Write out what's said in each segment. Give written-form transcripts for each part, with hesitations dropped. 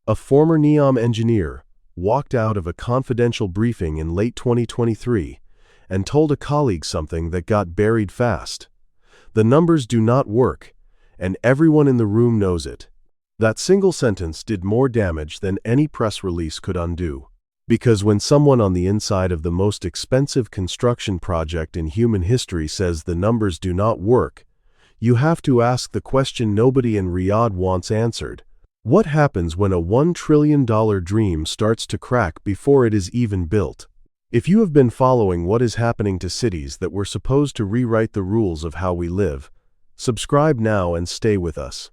A former NEOM engineer walked out of a confidential briefing in late 2023 and told a colleague something that got buried fast. The numbers do not work, and everyone in the room knows it. That single sentence did more damage than any press release could undo. Because when someone on the inside of the most expensive construction project in human history says the numbers do not work, you have to ask the question nobody in Riyadh wants answered. What happens when a $1 trillion dream starts to crack before it is even built? If you have been following what is happening to cities that were supposed to rewrite the rules of how we live, subscribe now and stay with us.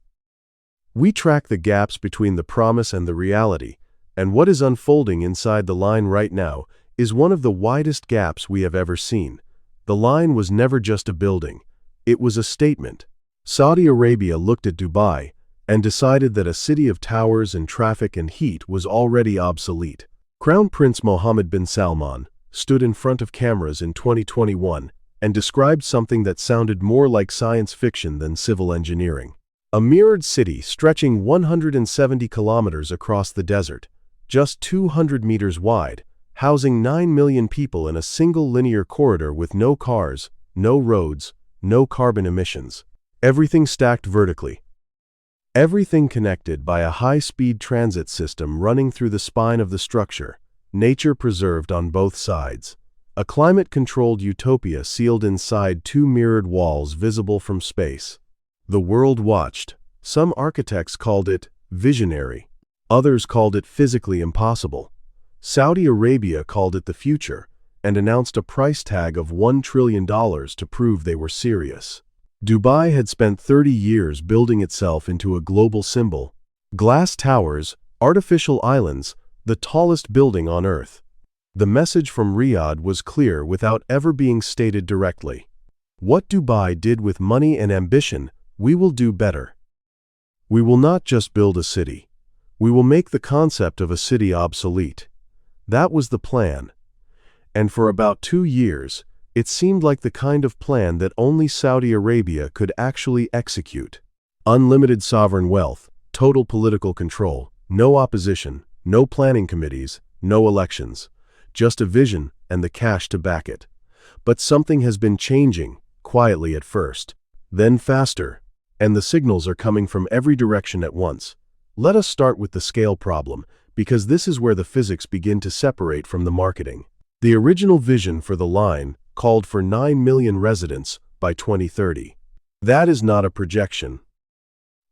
We track the gaps between the promise and the reality, and what is unfolding inside the line right now is one of the widest gaps we have ever seen. The line was never just a building. It was a statement. Saudi Arabia looked at Dubai and decided that a city of towers and traffic and heat was already obsolete. Crown Prince Mohammed bin Salman stood in front of cameras in 2021 and described something that sounded more like science fiction than civil engineering. A mirrored city stretching 170 kilometers across the desert, just 200 meters wide, housing 9 million people in a single linear corridor with no cars, no roads, no carbon emissions. Everything stacked vertically. Everything connected by a high-speed transit system running through the spine of the structure, nature preserved on both sides. A climate-controlled utopia sealed inside two mirrored walls visible from space. The world watched. Some architects called it visionary. Others called it physically impossible. Saudi Arabia called it the future and announced a price tag of $1 trillion to prove they were serious. Dubai had spent 30 years building itself into a global symbol. Glass towers, artificial islands, the tallest building on earth. The message from Riyadh was clear without ever being stated directly. What Dubai did with money and ambition, we will do better. We will not just build a city. We will make the concept of a city obsolete. That was the plan. And for about 2 years, it seemed like the kind of plan that only Saudi Arabia could actually execute. Unlimited sovereign wealth, total political control, no opposition, no planning committees, no elections. Just a vision and the cash to back it. But something has been changing, quietly at first, then faster, and the signals are coming from every direction at once. Let us start with the scale problem, because this is where the physics begin to separate from the marketing. The original vision for the line called for 9 million residents by 2030. That is not a projection.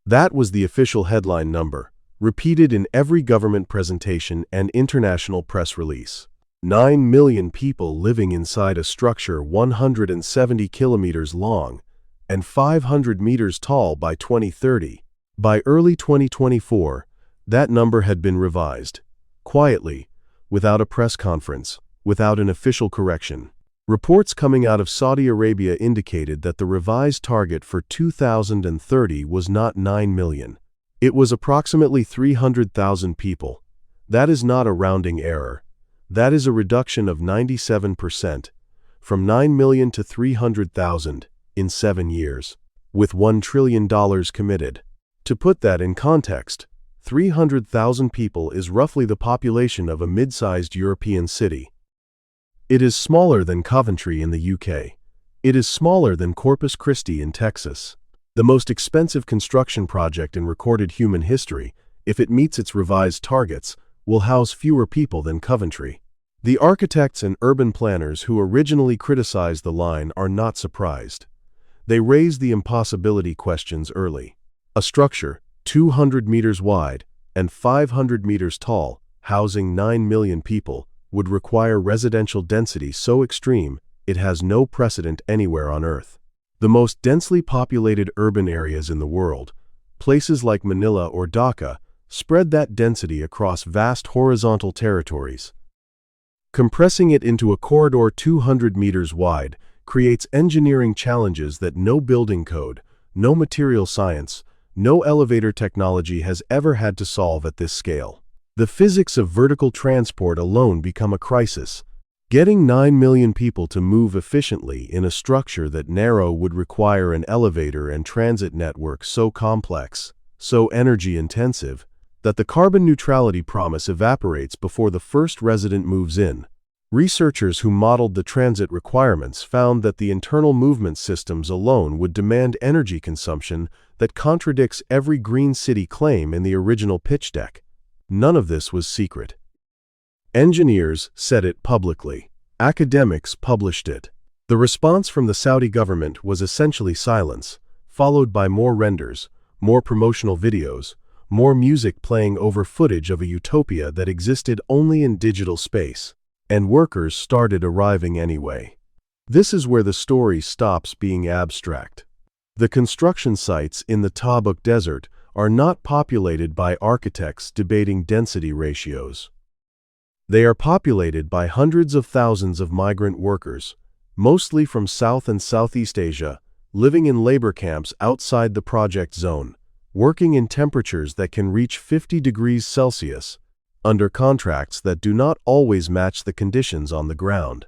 That was the official headline number, repeated in every government presentation and international press release. 9 million people living inside a structure 170 kilometers long and 500 meters tall by 2030. By early 2024, that number had been revised, quietly, without a press conference, without an official correction. Reports coming out of Saudi Arabia indicated that the revised target for 2030 was not 9 million. It was approximately 300,000 people. That is not a rounding error. That is a reduction of 97%, from 9 million to 300,000 in 7 years, with $1 trillion committed. To put that in context, 300,000 people is roughly the population of a mid-sized European city. It is smaller than Coventry in the UK. It is smaller than Corpus Christi in Texas. The most expensive construction project in recorded human history, if it meets its revised targets, will house fewer people than Coventry. The architects and urban planners who originally criticized the line are not surprised. They raised the impossibility questions early. A structure, 200 meters wide and 500 meters tall, housing 9 million people, would require residential density so extreme it has no precedent anywhere on Earth. The most densely populated urban areas in the world, places like Manila or Dhaka, spread that density across vast horizontal territories. Compressing it into a corridor 200 meters wide creates engineering challenges that no building code, no material science, no elevator technology has ever had to solve at this scale. The physics of vertical transport alone become a crisis. Getting 9 million people to move efficiently in a structure that narrow would require an elevator and transit network so complex, so energy-intensive, that the carbon neutrality promise evaporates before the first resident moves in. Researchers who modeled the transit requirements found that the internal movement systems alone would demand energy consumption that contradicts every green city claim in the original pitch deck. None of this was secret. Engineers said it publicly. Academics published it. The response from the Saudi government was essentially silence, followed by more renders, more promotional videos, more music playing over footage of a utopia that existed only in digital space. And workers started arriving anyway. This is where the story stops being abstract. The construction sites in the Tabuk Desert are not populated by architects debating density ratios. They are populated by hundreds of thousands of migrant workers, mostly from South and Southeast Asia, living in labor camps outside the project zone, working in temperatures that can reach 50 degrees Celsius, under contracts that do not always match the conditions on the ground.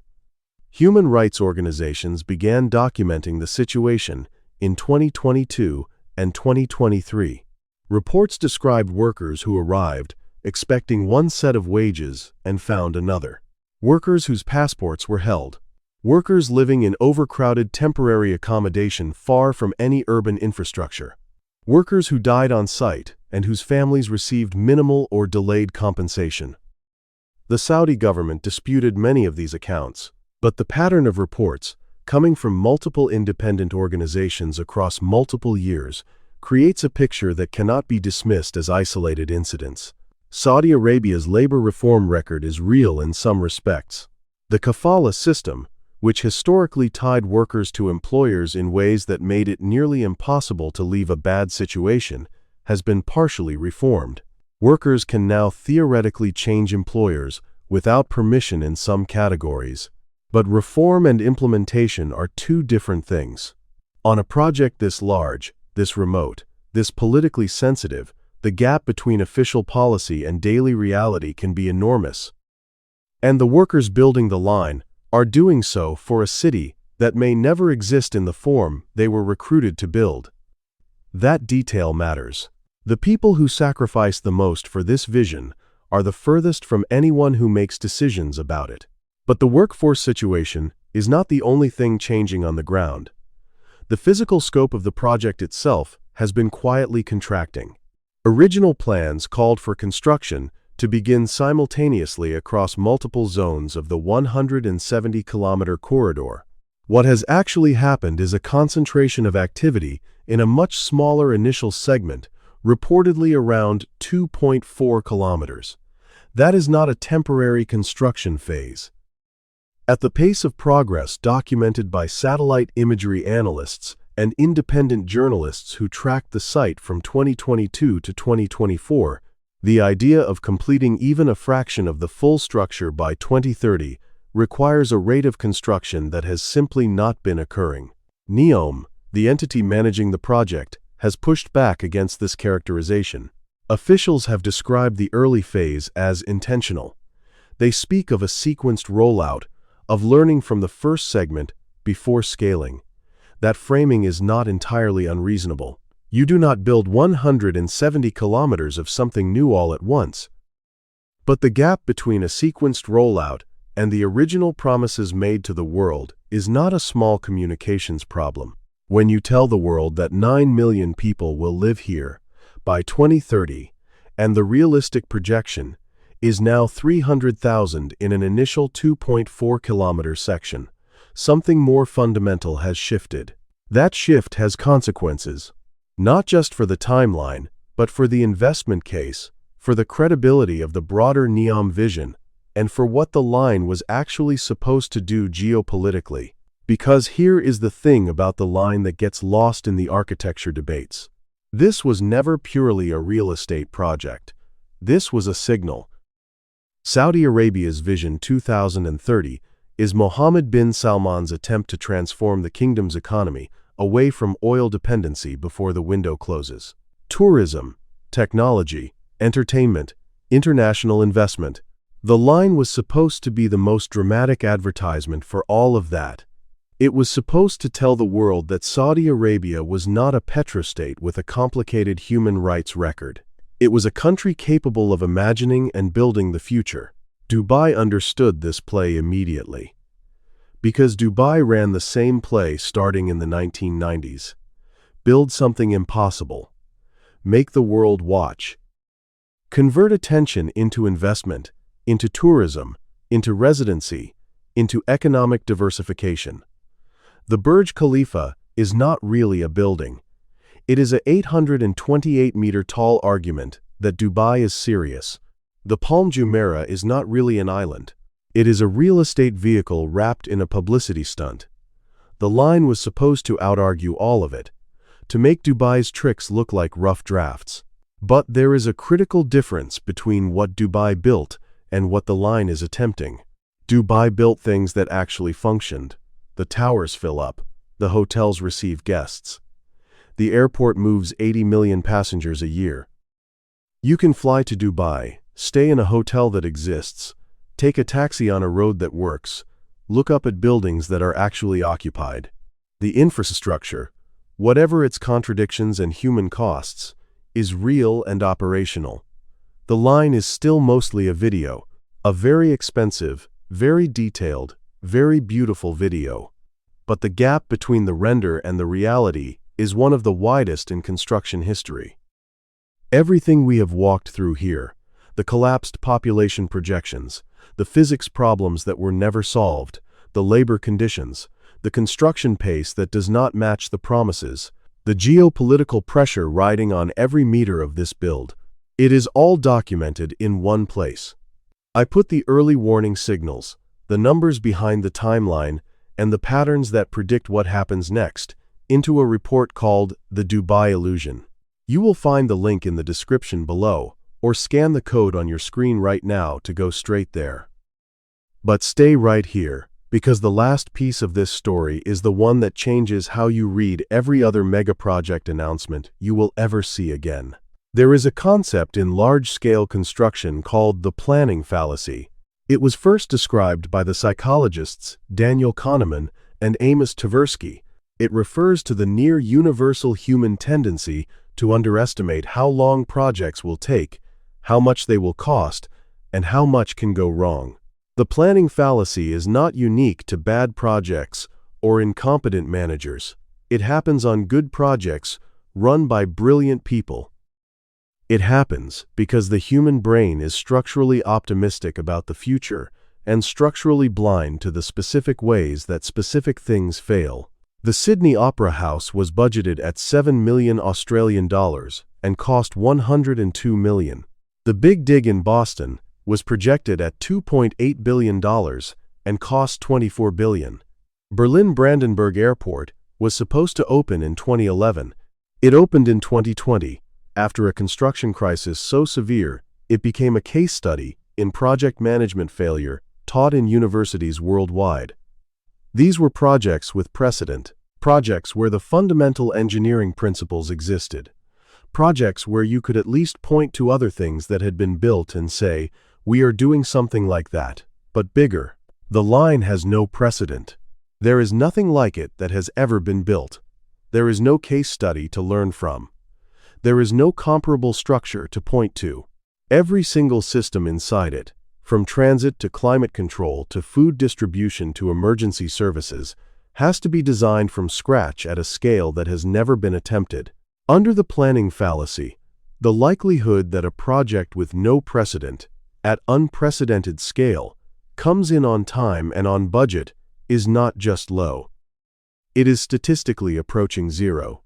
Human rights organizations began documenting the situation in 2022 and 2023. Reports described workers who arrived expecting one set of wages and found another. Workers whose passports were held. Workers living in overcrowded temporary accommodation far from any urban infrastructure. Workers who died on site and whose families received minimal or delayed compensation. The Saudi government disputed many of these accounts, but the pattern of reports, coming from multiple independent organizations across multiple years, creates a picture that cannot be dismissed as isolated incidents. Saudi Arabia's labor reform record is real in some respects. The kafala system, which historically tied workers to employers in ways that made it nearly impossible to leave a bad situation, has been partially reformed. Workers can now theoretically change employers without permission in some categories. But reform and implementation are two different things. On a project this large, this remote, this politically sensitive, the gap between official policy and daily reality can be enormous. And the workers building the line are doing so for a city that may never exist in the form they were recruited to build. That detail matters. The people who sacrifice the most for this vision are the furthest from anyone who makes decisions about it. But the workforce situation is not the only thing changing on the ground. The physical scope of the project itself has been quietly contracting. Original plans called for construction to begin simultaneously across multiple zones of the 170-kilometer corridor. What has actually happened is a concentration of activity in a much smaller initial segment, reportedly around 2.4 kilometers. That is not a temporary construction phase. At the pace of progress documented by satellite imagery analysts and independent journalists who tracked the site from 2022 to 2024, the idea of completing even a fraction of the full structure by 2030 requires a rate of construction that has simply not been occurring. NEOM, the entity managing the project, has pushed back against this characterization. Officials have described the early phase as intentional. They speak of a sequenced rollout, of learning from the first segment before scaling. That framing is not entirely unreasonable. You do not build 170 kilometers of something new all at once. But the gap between a sequenced rollout and the original promises made to the world is not a small communications problem. When you tell the world that 9 million people will live here by 2030, and the realistic projection is now 300,000 in an initial 2.4 kilometer section, something more fundamental has shifted. That shift has consequences. Not just for the timeline, but for the investment case, for the credibility of the broader NEOM vision, and for what the line was actually supposed to do geopolitically. Because here is the thing about the line that gets lost in the architecture debates. This was never purely a real estate project. This was a signal. Saudi Arabia's Vision 2030 is Mohammed bin Salman's attempt to transform the kingdom's economy away from oil dependency before the window closes. Tourism, technology, entertainment, international investment. The line was supposed to be the most dramatic advertisement for all of that. It was supposed to tell the world that Saudi Arabia was not a petrostate with a complicated human rights record. It was a country capable of imagining and building the future. Dubai understood this play immediately. Because Dubai ran the same play starting in the 1990s. Build something impossible. Make the world watch. Convert attention into investment, into tourism, into residency, into economic diversification. The Burj Khalifa is not really a building. It is a 828-meter-tall argument that Dubai is serious. The Palm Jumeirah is not really an island. It is a real estate vehicle wrapped in a publicity stunt. The line was supposed to outargue all of it, to make Dubai's tricks look like rough drafts. But there is a critical difference between what Dubai built and what the line is attempting. Dubai built things that actually functioned. The towers fill up. The hotels receive guests. The airport moves 80 million passengers a year. You can fly to Dubai, stay in a hotel that exists, take a taxi on a road that works, look up at buildings that are actually occupied. The infrastructure, whatever its contradictions and human costs, is real and operational. The line is still mostly a video, a very expensive, very detailed, very beautiful video. But the gap between the render and the reality is one of the widest in construction history. Everything we have walked through here, the collapsed population projections, the physics problems that were never solved, the labor conditions, the construction pace that does not match the promises, the geopolitical pressure riding on every meter of this build, it is all documented in one place. I put the early warning signals, the numbers behind the timeline, and the patterns that predict what happens next, into a report called The Dubai Illusion. You will find the link in the description below, or scan the code on your screen right now to go straight there. But stay right here, because the last piece of this story is the one that changes how you read every other megaproject announcement you will ever see again. There is a concept in large-scale construction called the planning fallacy. It was first described by the psychologists Daniel Kahneman and Amos Tversky. It refers to the near-universal human tendency to underestimate how long projects will take, how much they will cost, and how much can go wrong. The planning fallacy is not unique to bad projects or incompetent managers. It happens on good projects run by brilliant people. It happens because the human brain is structurally optimistic about the future and structurally blind to the specific ways that specific things fail. The Sydney Opera House was budgeted at $7 million Australian dollars and cost $102 million. The Big Dig in Boston was projected at $2.8 billion and cost $24 billion. Berlin-Brandenburg Airport was supposed to open in 2011. It opened in 2020, after a construction crisis so severe it became a case study in project management failure taught in universities worldwide. These were projects with precedent, projects where the fundamental engineering principles existed, projects where you could at least point to other things that had been built and say, we are doing something like that, but bigger. The line has no precedent. There is nothing like it that has ever been built. There is no case study to learn from. There is no comparable structure to point to. Every single system inside it, from transit to climate control to food distribution to emergency services, has to be designed from scratch at a scale that has never been attempted. Under the planning fallacy, the likelihood that a project with no precedent, at unprecedented scale, comes in on time and on budget is not just low. It is statistically approaching zero.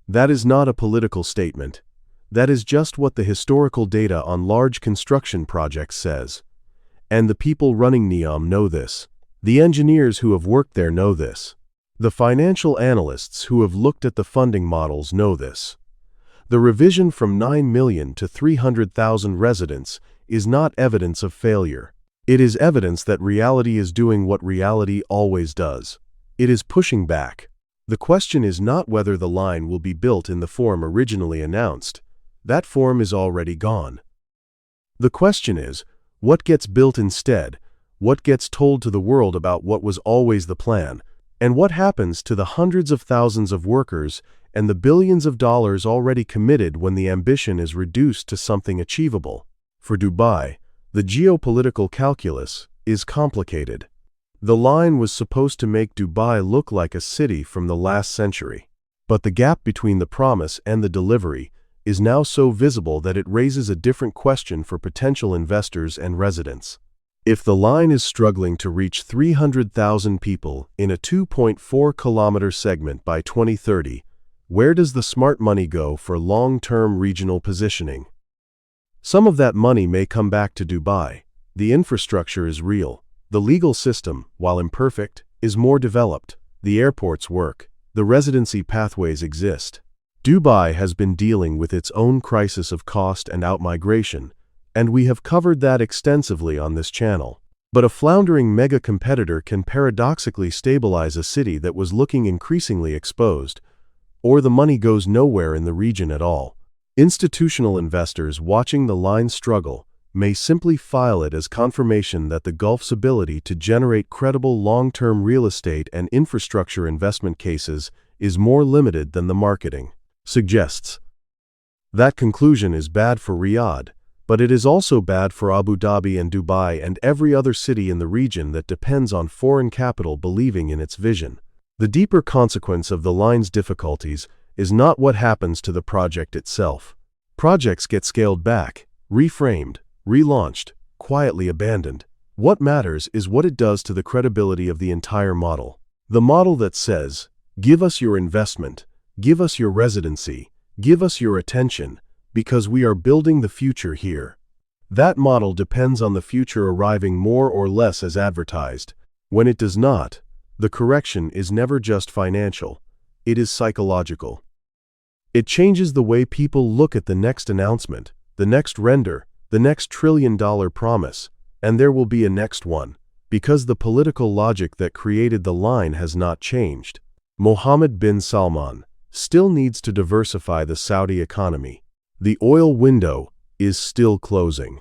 That is not a political statement. That is just what the historical data on large construction projects says. And the people running NEOM know this. The engineers who have worked there know this. The financial analysts who have looked at the funding models know this. The revision from 9 million to 300,000 residents is not evidence of failure. It is evidence that reality is doing what reality always does. It is pushing back. The question is not whether the line will be built in the form originally announced. That form is already gone. The question is, what gets built instead? What gets told to the world about what was always the plan? And what happens to the hundreds of thousands of workers and the billions of dollars already committed when the ambition is reduced to something achievable? For Dubai, the geopolitical calculus is complicated. The line was supposed to make Dubai look like a city from the last century. But the gap between the promise and the delivery is now so visible that it raises a different question for potential investors and residents. If the line is struggling to reach 300,000 people in a 2.4-kilometer segment by 2030, where does the smart money go for long-term regional positioning? Some of that money may come back to Dubai. The infrastructure is real. The legal system, while imperfect, is more developed. The airports work. The residency pathways exist. Dubai has been dealing with its own crisis of cost and outmigration, and we have covered that extensively on this channel. But a floundering mega-competitor can paradoxically stabilize a city that was looking increasingly exposed, or the money goes nowhere in the region at all. Institutional investors watching the line struggle may simply file it as confirmation that the Gulf's ability to generate credible long-term real estate and infrastructure investment cases is more limited than the marketing suggests. That conclusion is bad for Riyadh, but it is also bad for Abu Dhabi and Dubai and every other city in the region that depends on foreign capital believing in its vision. The deeper consequence of the line's difficulties is not what happens to the project itself. Projects get scaled back, reframed, relaunched, quietly abandoned. What matters is what it does to the credibility of the entire model. The model that says, give us your investment, give us your residency, give us your attention, because we are building the future here. That model depends on the future arriving more or less as advertised. When it does not, the correction is never just financial, it is psychological. It changes the way people look at the next announcement, the next render, the next trillion-dollar promise, and there will be a next one, because the political logic that created the line has not changed. Mohammed bin Salman still needs to diversify the Saudi economy. The oil window is still closing.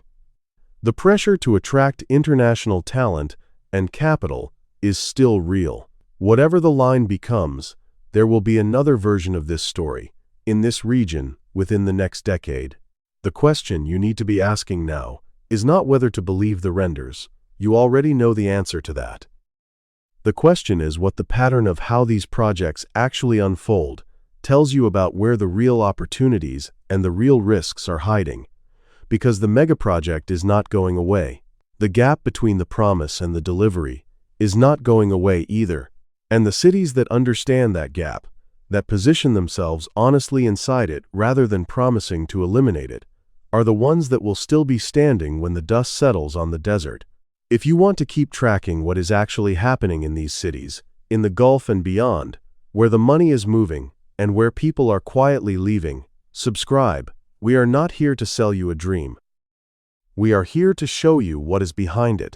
The pressure to attract international talent and capital is still real. Whatever the line becomes, there will be another version of this story, in this region, within the next decade. The question you need to be asking now is not whether to believe the renders. You already know the answer to that. The question is what the pattern of how these projects actually unfold tells you about where the real opportunities and the real risks are hiding. Because the megaproject is not going away. The gap between the promise and the delivery is not going away either. And the cities that understand that gap, that position themselves honestly inside it rather than promising to eliminate it, are the ones that will still be standing when the dust settles on the desert. If you want to keep tracking what is actually happening in these cities, in the Gulf and beyond, where the money is moving and where people are quietly leaving, subscribe. We are not here to sell you a dream. We are here to show you what is behind it.